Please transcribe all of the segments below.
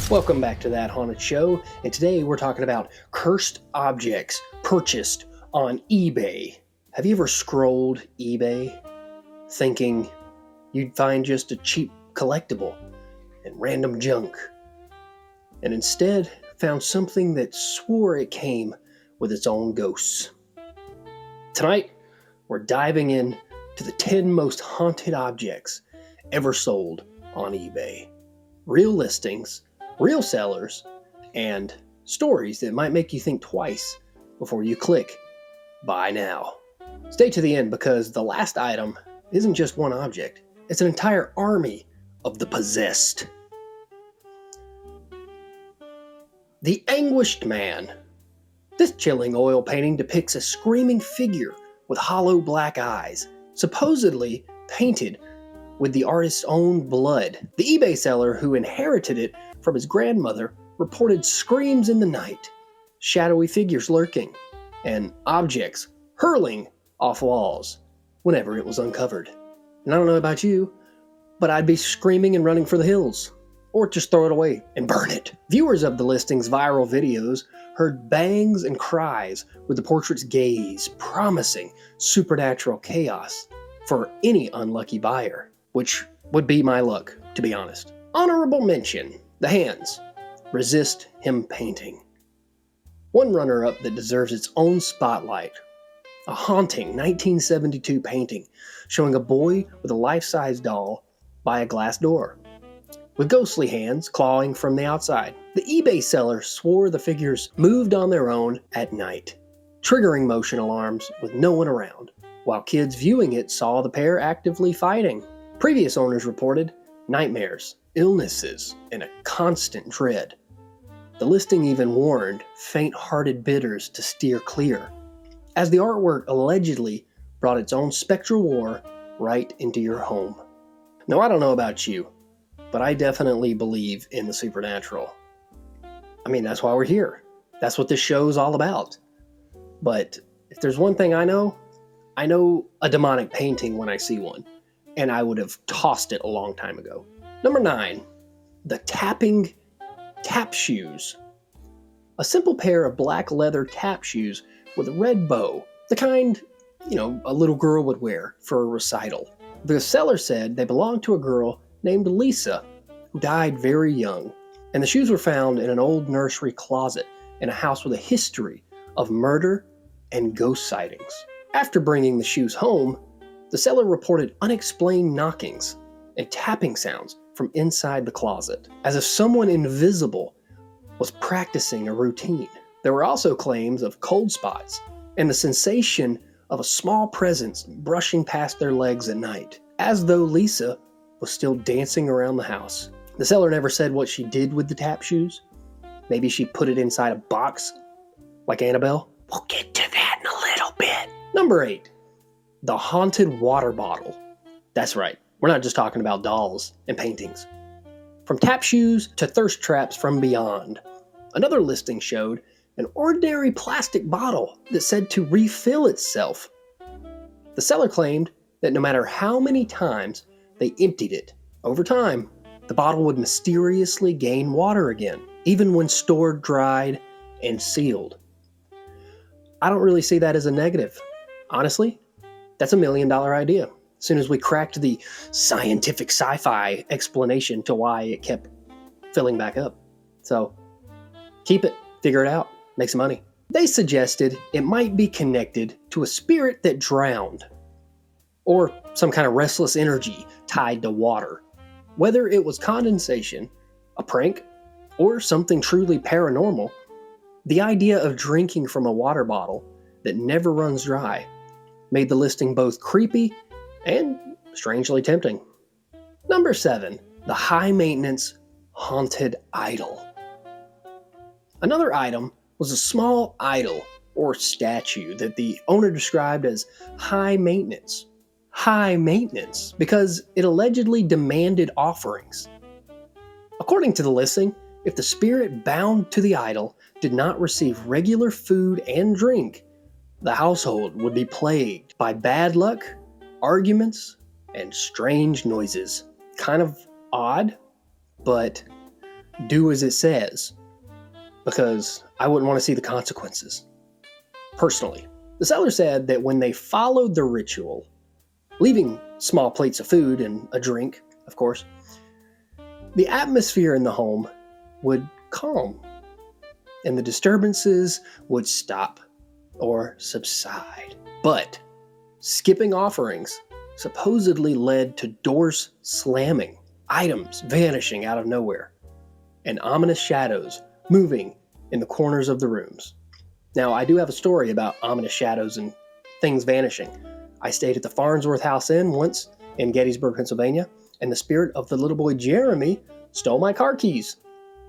Welcome back to That Haunted Show, and today we're talking about cursed objects purchased on eBay. Have you ever scrolled eBay thinking you'd find just a cheap collectible and random junk, and instead found something that swore it came with its own ghosts? Tonight, we're diving in to the 10 most haunted objects ever sold on eBay. Real listings, real sellers, and stories that might make you think twice before you click buy now. Stay to the end because the last item isn't just one object, it's an entire army of the possessed. The Anguished Man. This chilling oil painting depicts a screaming figure with hollow black eyes, supposedly painted with the artist's own blood. The eBay seller who inherited it from his grandmother reported screams in the night, shadowy figures lurking, and objects hurling off walls whenever it was uncovered. And I don't know about you, but I'd be screaming and running for the hills, or just throw it away and burn it. Viewers of the listing's viral videos heard bangs and cries with the portrait's gaze, promising supernatural chaos for any unlucky buyer, which would be my luck, to be honest. Honorable mention, the hands resist him painting. One runner-up that deserves its own spotlight, a haunting 1972 painting showing a boy with a life-size doll by a glass door, with ghostly hands clawing from the outside. The eBay seller swore the figures moved on their own at night, triggering motion alarms with no one around, while kids viewing it saw the pair actively fighting. Previous owners reported nightmares, illnesses, and a constant dread. The listing even warned faint-hearted bidders to steer clear, as the artwork allegedly brought its own spectral war right into your home. Now, I don't know about you, but I definitely believe in the supernatural. I mean, that's why we're here. That's what this show's all about. But if there's one thing I know a demonic painting when I see one, and I would have tossed it a long time ago. Number 9, the tapping tap shoes. A simple pair of black leather tap shoes with a red bow, the kind, a little girl would wear for a recital. The seller said they belonged to a girl named Lisa, who died very young, and the shoes were found in an old nursery closet in a house with a history of murder and ghost sightings. After bringing the shoes home, the seller reported unexplained knockings and tapping sounds from inside the closet, as if someone invisible was practicing a routine. There were also claims of cold spots and the sensation of a small presence brushing past their legs at night, as though Lisa was still dancing around the house. The seller never said what she did with the tap shoes. Maybe she put it inside a box, like Annabelle. We'll get to that in a little bit. Number 8. The haunted water bottle. That's right, we're not just talking about dolls and paintings. From tap shoes to thirst traps from beyond, another listing showed an ordinary plastic bottle that said to refill itself. The seller claimed that no matter how many times they emptied it, over time, the bottle would mysteriously gain water again, even when stored, dried, and sealed. I don't really see that as a negative. Honestly, that's $1 million idea. As soon as we cracked the scientific sci-fi explanation to why it kept filling back up. So, keep it, figure it out, make some money. They suggested it might be connected to a spirit that drowned, or some kind of restless energy tied to water. Whether it was condensation, a prank, or something truly paranormal, the idea of drinking from a water bottle that never runs dry made the listing both creepy and strangely tempting. Number 7, the high-maintenance haunted idol. Another item was a small idol or statue that the owner described as high maintenance. High maintenance because it allegedly demanded offerings. According to the listing, if the spirit bound to the idol did not receive regular food and drink, the household would be plagued by bad luck, arguments, and strange noises. Kind of odd, but do as it says, because I wouldn't want to see the consequences. Personally, the seller said that when they followed the ritual, leaving small plates of food and a drink, of course, the atmosphere in the home would calm and the disturbances would stop or subside. But skipping offerings supposedly led to doors slamming, items vanishing out of nowhere, and ominous shadows moving in the corners of the rooms. Now, I do have a story about ominous shadows and things vanishing. I stayed at the Farnsworth House Inn once in Gettysburg, Pennsylvania, and the spirit of the little boy Jeremy stole my car keys.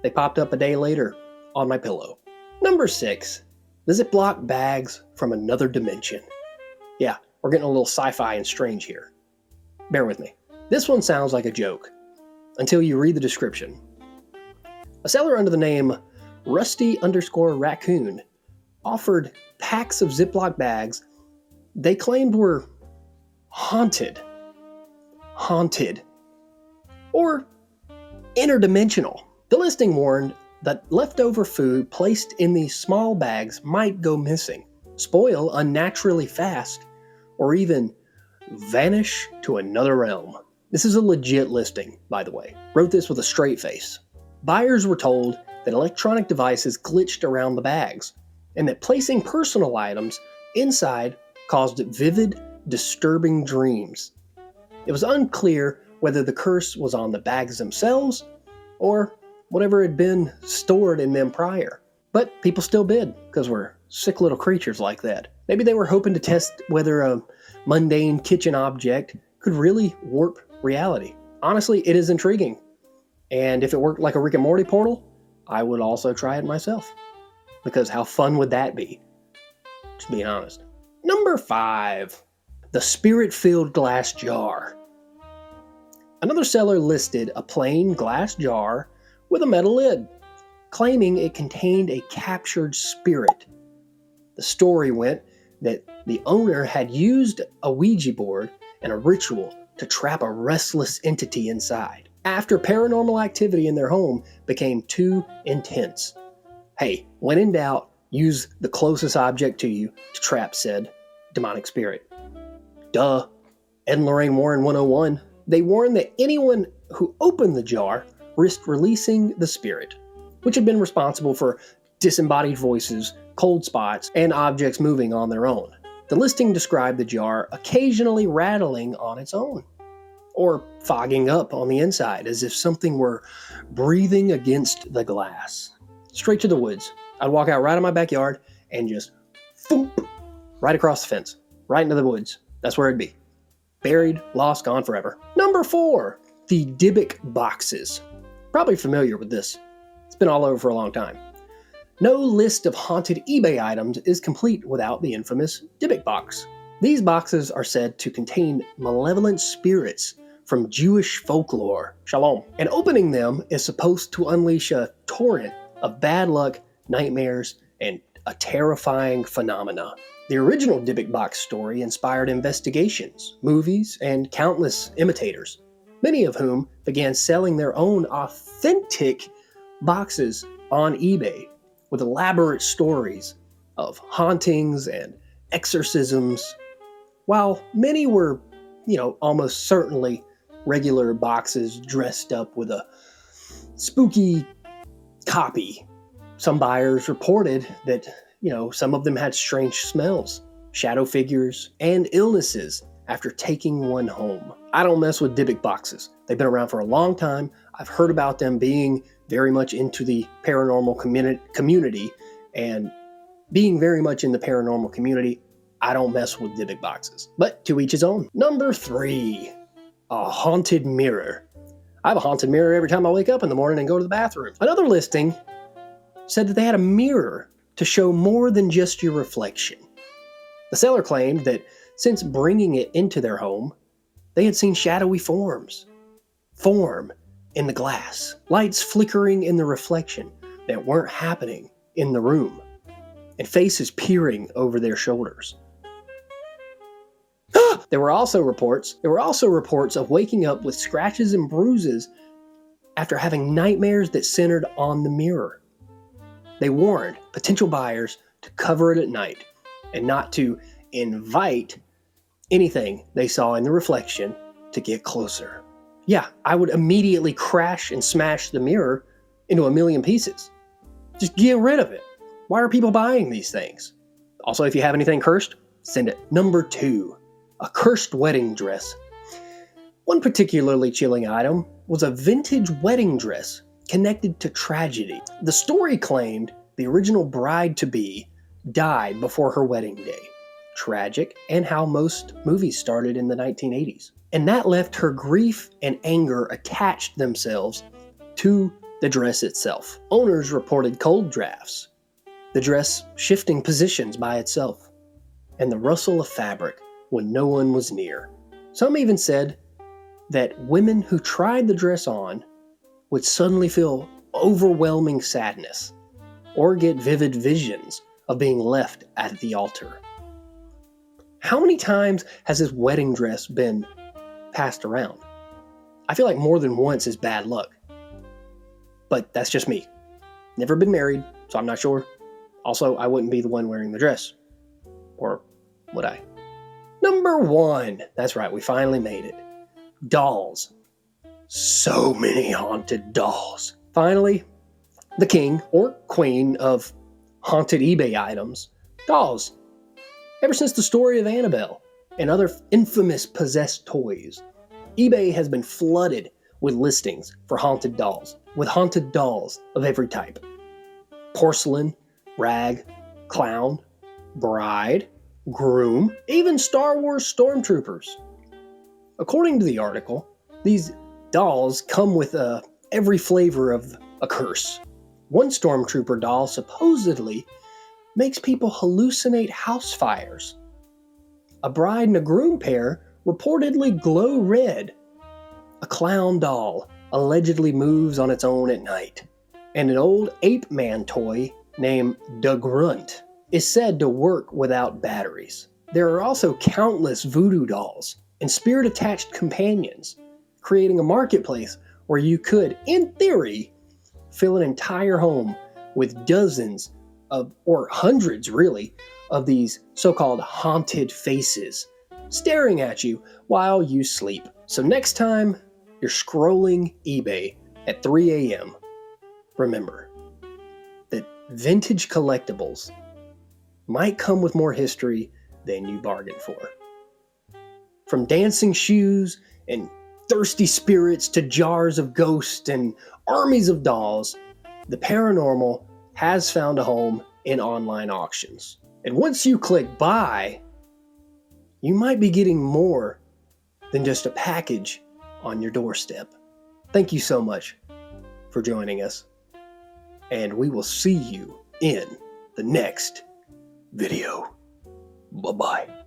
They popped up a day later on my pillow. Number 6, the Ziploc bags from another dimension. Yeah, we're getting a little sci-fi and strange here. Bear with me. This one sounds like a joke until you read the description. A seller under the name Rusty_Raccoon offered packs of Ziploc bags they claimed were haunted, or interdimensional. The listing warned that leftover food placed in these small bags might go missing, spoil unnaturally fast, or even vanish to another realm. This is a legit listing, by the way. Wrote this with a straight face. Buyers were told that electronic devices glitched around the bags, and that placing personal items inside caused vivid, disturbing dreams. It was unclear whether the curse was on the bags themselves or whatever had been stored in them prior. But people still bid, because we're sick little creatures like that. Maybe they were hoping to test whether a mundane kitchen object could really warp reality. Honestly, it is intriguing. And if it worked like a Rick and Morty portal, I would also try it myself. Because how fun would that be? Just being honest. Number 5, the spirit-filled glass jar. Another seller listed a plain glass jar with a metal lid, claiming it contained a captured spirit. The story went that the owner had used a Ouija board and a ritual to trap a restless entity inside, after paranormal activity in their home became too intense. Hey, when in doubt, use the closest object to you to trap said demonic spirit. Duh. Ed and Lorraine Warren 101. They warned that anyone who opened the jar risked releasing the spirit, which had been responsible for disembodied voices, cold spots, and objects moving on their own. The listing described the jar occasionally rattling on its own, or fogging up on the inside as if something were breathing against the glass. Straight to the woods. I'd walk out right in my backyard and just thump, right across the fence, right into the woods. That's where it'd be. Buried, lost, gone forever. Number 4, the Dybbuk boxes. Probably familiar with this. It's been all over for a long time. No list of haunted eBay items is complete without the infamous Dybbuk box. These boxes are said to contain malevolent spirits from Jewish folklore. Shalom. And opening them is supposed to unleash a torrent of bad luck, nightmares, and a terrifying phenomena. The original Dybbuk box story inspired investigations, movies, and countless imitators, many of whom began selling their own authentic boxes on eBay with elaborate stories of hauntings and exorcisms, while many were, almost certainly regular boxes dressed up with a spooky copy. Some buyers reported that, some of them had strange smells, shadow figures, and illnesses after taking one home. I don't mess with Dybbuk boxes. They've been around for a long time. I've heard about them being very much into the paranormal community, and being very much in the paranormal community, I don't mess with Dybbuk boxes. But to each his own. Number 3, a haunted mirror. I have a haunted mirror every time I wake up in the morning and go to the bathroom. Another listing said that they had a mirror to show more than just your reflection. The seller claimed that since bringing it into their home, they had seen shadowy form in the glass, lights flickering in the reflection that weren't happening in the room, and faces peering over their shoulders. There were also reports of waking up with scratches and bruises after having nightmares that centered on the mirror. They warned potential buyers to cover it at night and not to invite anything they saw in the reflection to get closer. Yeah, I would immediately crash and smash the mirror into a million pieces. Just get rid of it. Why are people buying these things? Also, if you have anything cursed, send it. Number 2, a cursed wedding dress. One particularly chilling item was a vintage wedding dress connected to tragedy. The story claimed the original bride-to-be died before her wedding day. Tragic, and how most movies started in the 1980s. And that left her grief and anger attached themselves to the dress itself. Owners reported cold drafts, the dress shifting positions by itself, and the rustle of fabric when no one was near. Some even said that women who tried the dress on would suddenly feel overwhelming sadness or get vivid visions of being left at the altar. How many times has this wedding dress been passed around? I feel like more than once is bad luck. But that's just me. Never been married, so I'm not sure. Also, I wouldn't be the one wearing the dress. Or would I? Number 1. That's right, we finally made it. Dolls. So many haunted dolls. Finally, the king or queen of haunted eBay items, dolls. Ever since the story of Annabelle and other infamous possessed toys, eBay has been flooded with listings for haunted dolls, with haunted dolls of every type. Porcelain, rag, clown, bride, groom, even Star Wars stormtroopers. According to the article, these dolls come with every flavor of a curse. One stormtrooper doll supposedly makes people hallucinate house fires. A bride and a groom pair reportedly glow red. A clown doll allegedly moves on its own at night. And an old ape man toy named Da Grunt is said to work without batteries. There are also countless voodoo dolls and spirit-attached companions, creating a marketplace where you could, in theory, fill an entire home with dozens of, or hundreds really, of these so-called haunted faces staring at you while you sleep. So next time you're scrolling eBay at 3 a.m., remember that vintage collectibles might come with more history than you bargained for. From dancing shoes and thirsty spirits to jars of ghosts and armies of dolls, the paranormal has found a home in online auctions. And once you click buy, you might be getting more than just a package on your doorstep. Thank you so much for joining us, and we will see you in the next video. Bye-bye.